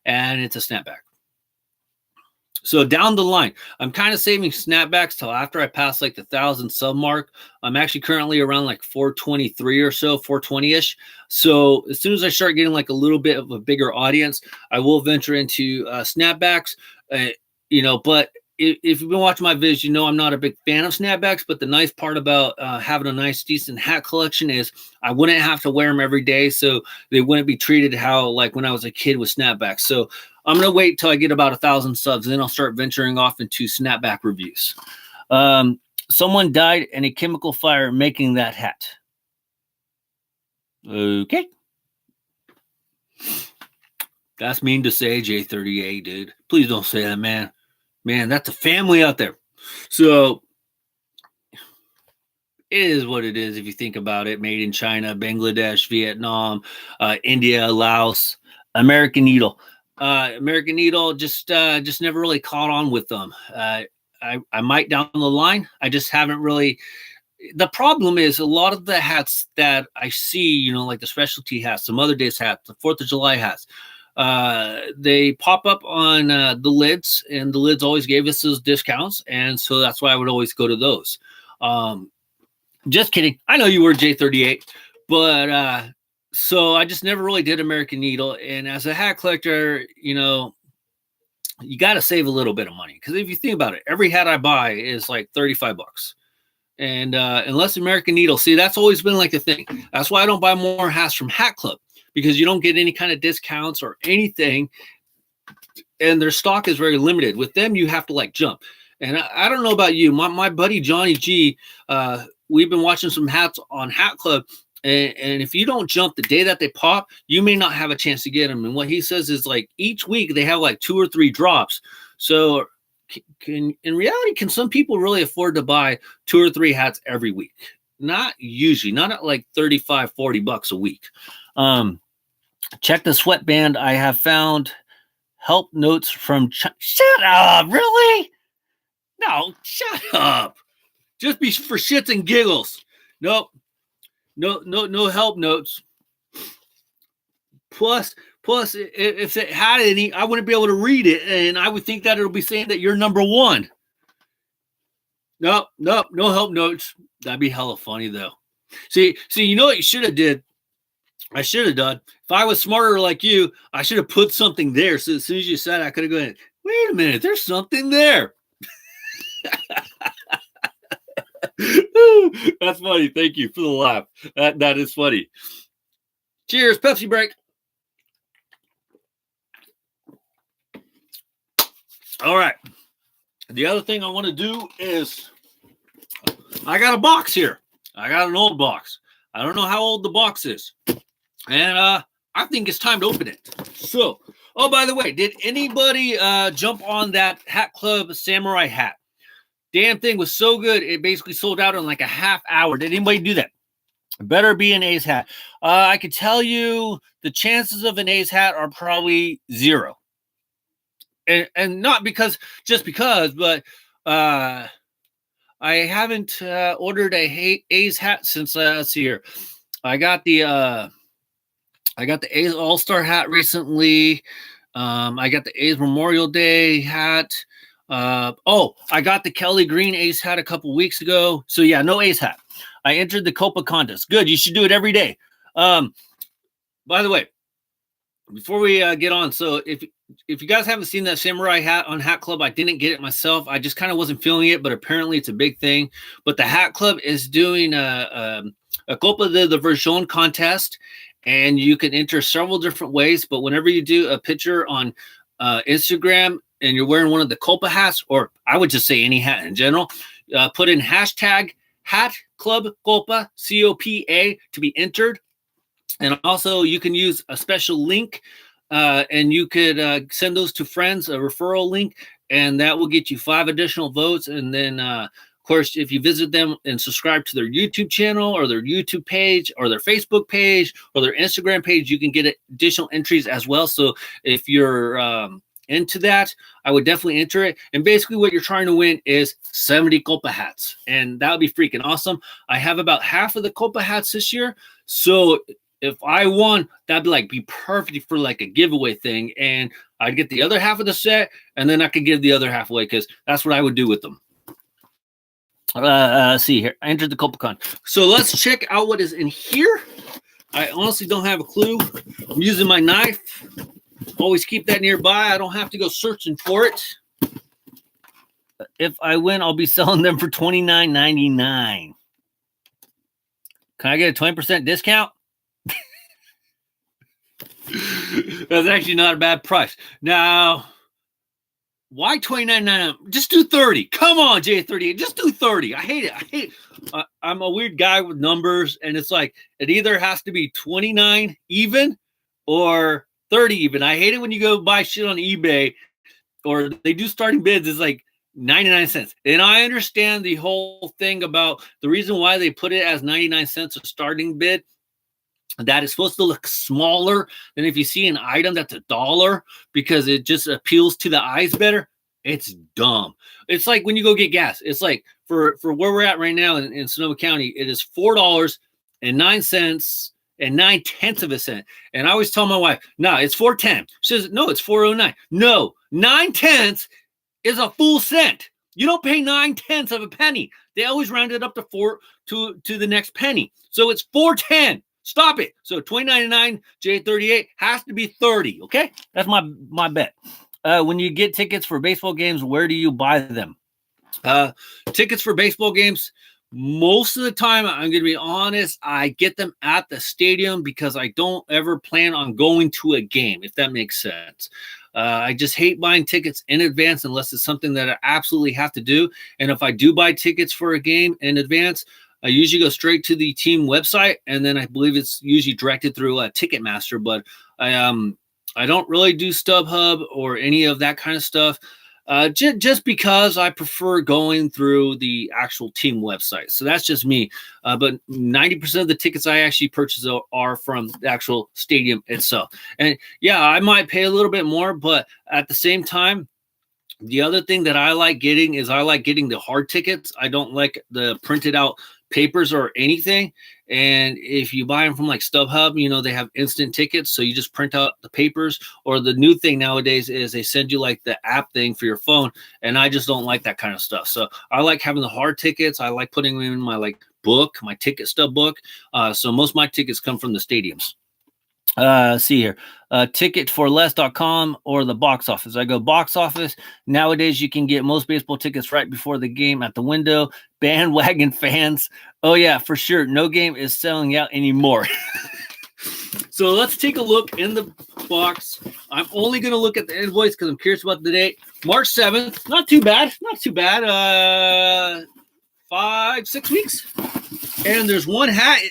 and it's a snapback. So down the line, I'm kind of saving snapbacks till after I pass like the 1,000 sub mark. I'm actually currently around like 423 or so, 420-ish. So as soon as I start getting like a little bit of a bigger audience, I will venture into snapbacks. But if you've been watching my videos, you know I'm not a big fan of snapbacks. But the nice part about having a nice, decent hat collection is I wouldn't have to wear them every day. So they wouldn't be treated how like when I was a kid with snapbacks. So I'm going to wait till I get about 1,000 subs, and then I'll start venturing off into snapback reviews. Someone died in a chemical fire making that hat. Okay. That's mean to say, J38, dude. Please don't say that, man. Man, that's a family out there. So it is what it is if you think about it. Made in China, Bangladesh, Vietnam, India, Laos, American Needle. American Needle just never really caught on with them. I might down the line. I just haven't really. The problem is a lot of the hats that I see, like the specialty hats, the Mother Day's hats, the 4th of July hats, they pop up on the lids, and the lids always gave us those discounts, and so that's why I would always go to those. Just kidding. I know you were J38, but so I just never really did American Needle. And as a hat collector, you got to save a little bit of money. Because if you think about it, every hat I buy is like $35. And unless American Needle, see, that's always been like the thing. That's why I don't buy more hats from Hat Club, because you don't get any kind of discounts or anything. And their stock is very limited. With them, you have to like jump. And I don't know about you. My buddy Johnny G, we've been watching some hats on Hat Club. And if you don't jump the day that they pop, you may not have a chance to get them. And what he says is like each week they have like 2 or 3 drops. So in reality, can some people really afford to buy 2 or 3 hats every week? Not usually, not at like $35, $40 a week. Check the sweatband. I have found help notes from shut up, really? No, shut up. Just be for shits and giggles. Nope. No help notes. Plus, if it had any, I wouldn't be able to read it, and I would think that it'll be saying that you're number 1. No help notes. That'd be hella funny though. See, you know what you should have did? I should have done. If I was smarter like you, I should have put something there. So as soon as you said, I could have gone, wait a minute, there's something there. That's funny. Thank you for the laugh. That is funny. Cheers. Pepsi break. All right. The other thing I want to do is I got a box here. I got an old box. I don't know how old the box is. And I think it's time to open it. So, oh, by the way, did anybody jump on that Hat Club Samurai hat? Damn thing was so good, it basically sold out in like a half hour. Did anybody do that? Better be an A's hat. I could tell you the chances of an A's hat are probably 0. And not just because, but I haven't ordered a A's hat since let's see here. I got the A's All-Star hat recently. I got the A's Memorial Day hat. I got the Kelly Green A's hat a couple weeks ago. So yeah, no A's hat. I entered the Copa contest. Good. You should do it every day. By the way, before we get on, so if you guys haven't seen that Samurai hat on Hat Club, I didn't get it myself. I just kind of wasn't feeling it, but apparently it's a big thing. But the Hat Club is doing a Copa de Version contest, and you can enter several different ways. But whenever you do a picture on Instagram and you're wearing one of the Copa hats, or I would just say any hat in general, put in hashtag Hat Club Copa, COPA, to be entered. And also you can use a special link and you could send those to friends, a referral link, and that will get you 5 additional votes. And then, of course, if you visit them and subscribe to their YouTube channel or their YouTube page or their Facebook page or their Instagram page, you can get additional entries as well. So if you're into that, I would definitely enter it. And basically what you're trying to win is 70 Copa hats, and that would be freaking awesome. I have about half of the Copa hats this year, so if I won, that'd be perfect for like a giveaway thing, and I'd get the other half of the set, and then I could give the other half away, because that's what I would do with them. See here, I entered the CopaCon. So let's check out what is in here. I honestly don't have a clue. I'm using my knife. Always keep that nearby. I don't have to go searching for it. If I win, I'll be selling them for $29.99. Can I get a 20% discount? That's actually not a bad price. Now, why $29.99? Just do 30. Come on, J38. Just do 30. I hate it. I'm a weird guy with numbers, and it's like it either has to be 29 even or 30 even. I hate it when you go buy shit on eBay or they do starting bids. It's like 99 cents. And I understand the whole thing about the reason why they put it as 99 cents a starting bid. That is supposed to look smaller than if you see an item that's $1, because it just appeals to the eyes better. It's dumb. It's like when you go get gas. It's like for where we're at right now in Sonoma County, it is $4.09 and 9/10 of a cent. And I always tell my wife, no, it's $4.10. She says, no, it's $4.09. No, 9/10 is a full cent. You don't pay 9/10 of a penny. They always round it up to to the next penny. So it's $4.10. Stop it. So $29.99, J38 has to be 30. Okay, that's my bet. When you get tickets for baseball games, where do you buy them? Tickets for baseball games, most of the time, I'm going to be honest, I get them at the stadium because I don't ever plan on going to a game, if that makes sense. I just hate buying tickets in advance unless it's something that I absolutely have to do. And if I do buy tickets for a game in advance, I usually go straight to the team website, and then I believe it's usually directed through Ticketmaster. But I don't really do StubHub or any of that kind of stuff. Just because I prefer going through the actual team website. So that's just me. But 90% of the tickets I actually purchase are from the actual stadium itself. And yeah, I might pay a little bit more, but at the same time, the other thing that I like getting is I like getting the hard tickets. I don't like the printed out papers or anything. And if you buy them from like StubHub, they have instant tickets. So you just print out the papers, or the new thing nowadays is they send you like the app thing for your phone. And I just don't like that kind of stuff. So I like having the hard tickets. I like putting them in my book, my ticket stub book. So most of my tickets come from the stadiums. See here, ticketforless.com or the box office. I go box office. Nowadays, you can get most baseball tickets right before the game at the window. Bandwagon fans. Oh, yeah, for sure. No game is selling out anymore. So let's take a look in the box. I'm only going to look at the invoice because I'm curious about the date. March 7th. Not too bad. Not too bad. 5-6 weeks. And there's one hat.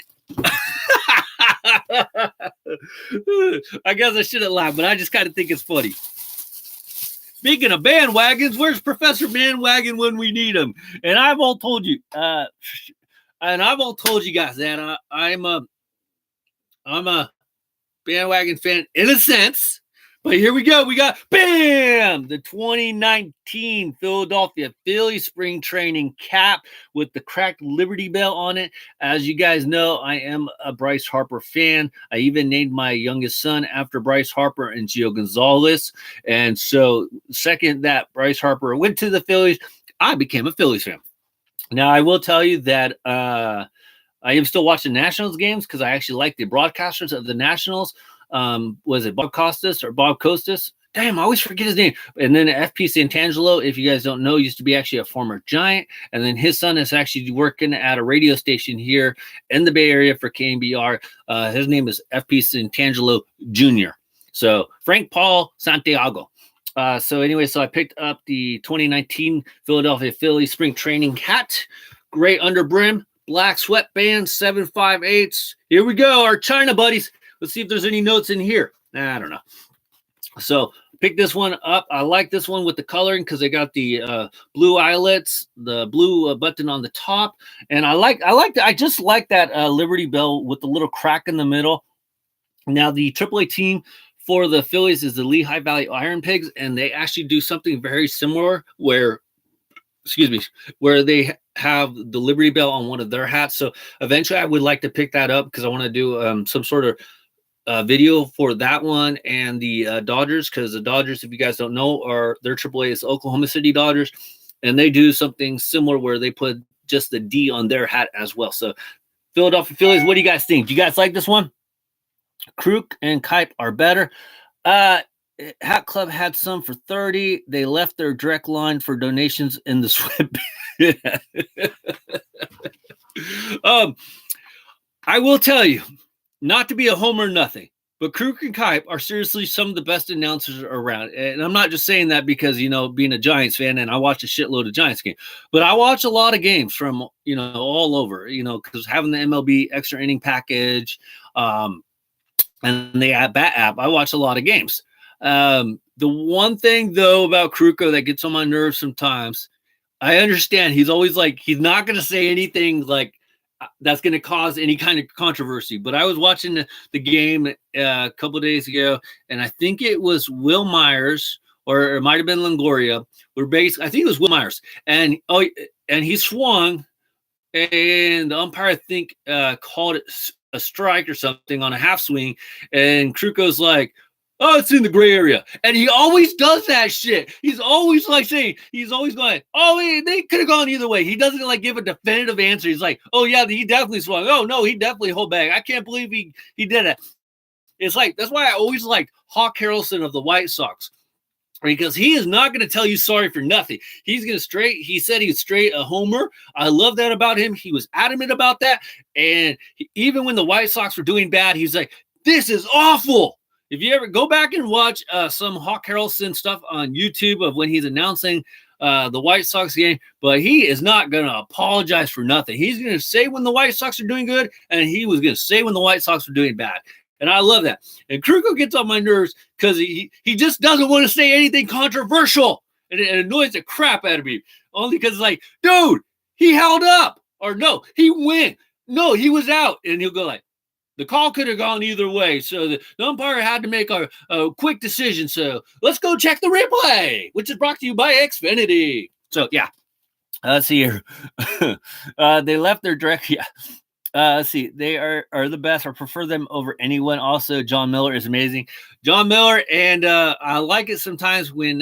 I guess I shouldn't laugh, but I just kind of think it's funny. Speaking of bandwagons, where's Professor Bandwagon when we need him? And I've all told you, guys that I'm a bandwagon fan in a sense. But here we go. We got, bam, the 2019 Philadelphia Phillies spring training cap with the cracked Liberty Bell on it. As you guys know, I am a Bryce Harper fan. I even named my youngest son after Bryce Harper and Gio Gonzalez. And so, second that Bryce Harper went to the Phillies, I became a Phillies fan. Now, I will tell you that I am still watching Nationals games because I actually like the broadcasters of the Nationals. Was it Bob Costas? Damn, I always forget his name. And then FP Santangelo, if you guys don't know, used to be actually a former Giant. And then his son is actually working at a radio station here in the Bay Area for KMBR. His name is FP Santangelo Jr. So Frank Paul Santiago. So anyway, so I picked up the 2019 Philadelphia Phillies spring training hat. Great under brim, black sweatband, 7.58. Here we go, our China buddies. Let's see if there's any notes in here. I don't know. So pick this one up. I like this one with the coloring because they got the blue eyelets, the blue button on the top, and I just like that Liberty Bell with the little crack in the middle. Now the AAA team for the Phillies is the Lehigh Valley Iron Pigs, and they actually do something very similar where they have the Liberty Bell on one of their hats. So eventually I would like to pick that up because I want to do some sort of video for that one and the Dodgers, because the Dodgers, if you guys don't know, are their AAA is Oklahoma City Dodgers, and they do something similar where they put just the D on their hat as well. So Philadelphia Phillies, what do you guys think? Do you guys like this one? Kruk and Kipe are better. Hat Club had some for 30. They left their direct line for donations in the sweatband. I will tell you, not to be a homer or nothing, but Kruk and Kipe are seriously some of the best announcers around. And I'm not just saying that because, being a Giants fan, and I watch a shitload of Giants games, but I watch a lot of games from, all over, because having the MLB extra inning package and the at-bat app, I watch a lot of games. The one thing, though, about Kruko that gets on my nerves sometimes, I understand he's always like, he's not going to say anything like, that's going to cause any kind of controversy. But I was watching the game a couple of days ago, and I think it was Will Myers, or it might have been Longoria. I think it was Will Myers, and he swung, and the umpire, I think, called it a strike or something on a half swing, and Kruko's like, "Oh, it's in the gray area." And he always does that shit. He's always like saying, he's always going, "Oh, they could have gone either way." He doesn't like give a definitive answer. He's like, "Oh yeah, he definitely swung. Oh no, he definitely hold back. I can't believe he did it." It's like, that's why I always like Hawk Harrelson of the White Sox, because he is not going to tell you sorry for nothing. He said he was straight a homer. I love that about him. He was adamant about that. And even when the White Sox were doing bad, he's like, "This is awful." If you ever go back and watch some Hawk Harrelson stuff on YouTube of when he's announcing the White Sox game, but he is not going to apologize for nothing. He's going to say when the White Sox are doing good, and he was going to say when the White Sox are doing bad. And I love that. And Kruko gets on my nerves because he just doesn't want to say anything controversial. And it annoys the crap out of me. Only because it's like, dude, he held up. Or no, he went. No, he was out. And he'll go like, the call could have gone either way. So the umpire had to make a quick decision. So let's go check the replay, which is brought to you by Xfinity. So, yeah. Let's see here. They left their direct. Yeah. Let's see. They are the best. I prefer them over anyone. Also, John Miller is amazing. John Miller, and I like it sometimes when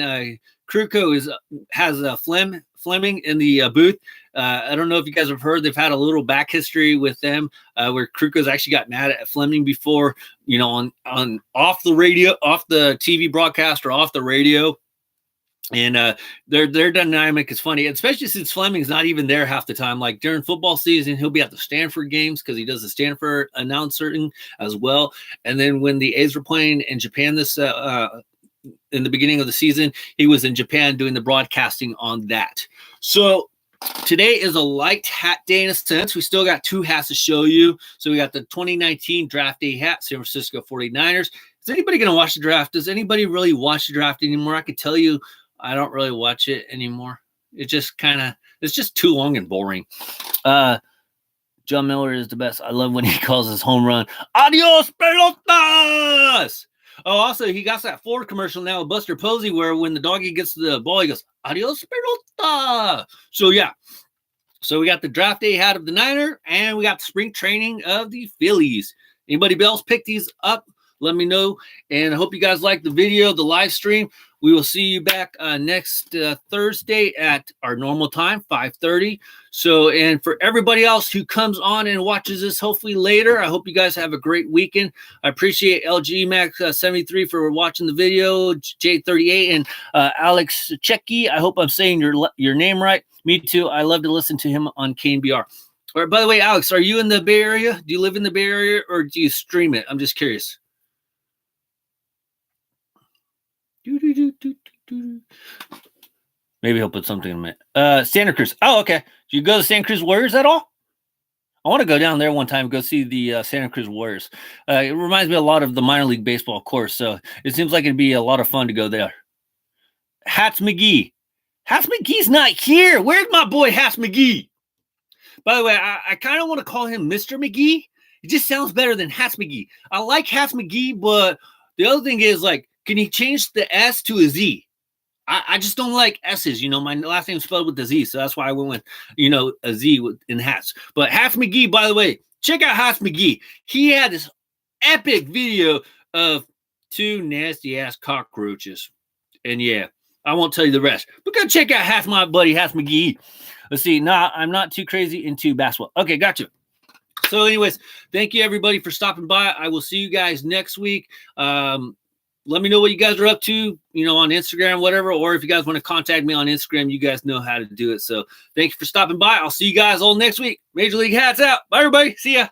Kruko has Fleming in the booth. I don't know if you guys have heard, they've had a little back history with them where Kruko's actually got mad at Fleming before, on off the radio, off the TV broadcast or off the radio. And their dynamic is funny, especially since Fleming's not even there half the time. Like during football season, he'll be at the Stanford games because he does the Stanford announcing as well. And then when the A's were playing in Japan in the beginning of the season, he was in Japan doing the broadcasting on that. So today is a light hat day in a sense. We still got 2 hats to show you. So we got the 2019 draft day hat, San Francisco 49ers. Is anybody going to watch the draft? Does anybody really watch the draft anymore? I could tell you I don't really watch it anymore. It just it's just too long and boring. John Miller is the best. I love when he calls his home run, "Adios, pelotas!" Oh, also, he got that Ford commercial now with Buster Posey where when the doggy gets the ball, he goes, "Adios, pelota." So, yeah. So, we got the draft day hat of the Niner, and we got the spring training of the Phillies. Anybody else pick these up? Let me know. And I hope you guys like the video, the live stream. We will see you back next Thursday at our normal time, 5:30. So, and for everybody else who comes on and watches this hopefully later, I hope you guys have a great weekend. I appreciate LG Max 73 for watching the video, J38, and Alex Checky. I hope I'm saying your name right. Me too. I love to listen to him on KNBR. All right, by the way, Alex, are you in the Bay Area? Do you live in the Bay Area or do you stream it? I'm just curious. Maybe he'll put something in a minute. Santa Cruz. Oh, okay. Do you go to Santa Cruz Warriors at all? I want to go down there one time and go see the Santa Cruz Warriors. It reminds me a lot of the minor league baseball course, so it seems like it'd be a lot of fun to go there. Hatz McGee. Hatz McGee's not here. Where's my boy Hatz McGee? By the way, I kind of want to call him Mr. McGee. It just sounds better than Hatz McGee. I like Hatz McGee, but the other thing is, like, can he change the S to a Z? I just don't like S's. You know, my last name's spelled with a Z, so that's why I went with, you know, a Z in Hatz. But Hatz McGee, by the way, check out Hatz McGee. He had this epic video of 2 nasty-ass cockroaches. And, yeah, I won't tell you the rest. But go check out my buddy Hatz McGee. Let's see. Nah, I'm not too crazy into basketball. Okay, gotcha. So, anyways, thank you, everybody, for stopping by. I will see you guys next week. Let me know what you guys are up to, you know, on Instagram, whatever. Or if you guys want to contact me on Instagram, you guys know how to do it. So thank you for stopping by. I'll see you guys all next week. Major League Hats out. Bye, everybody. See ya.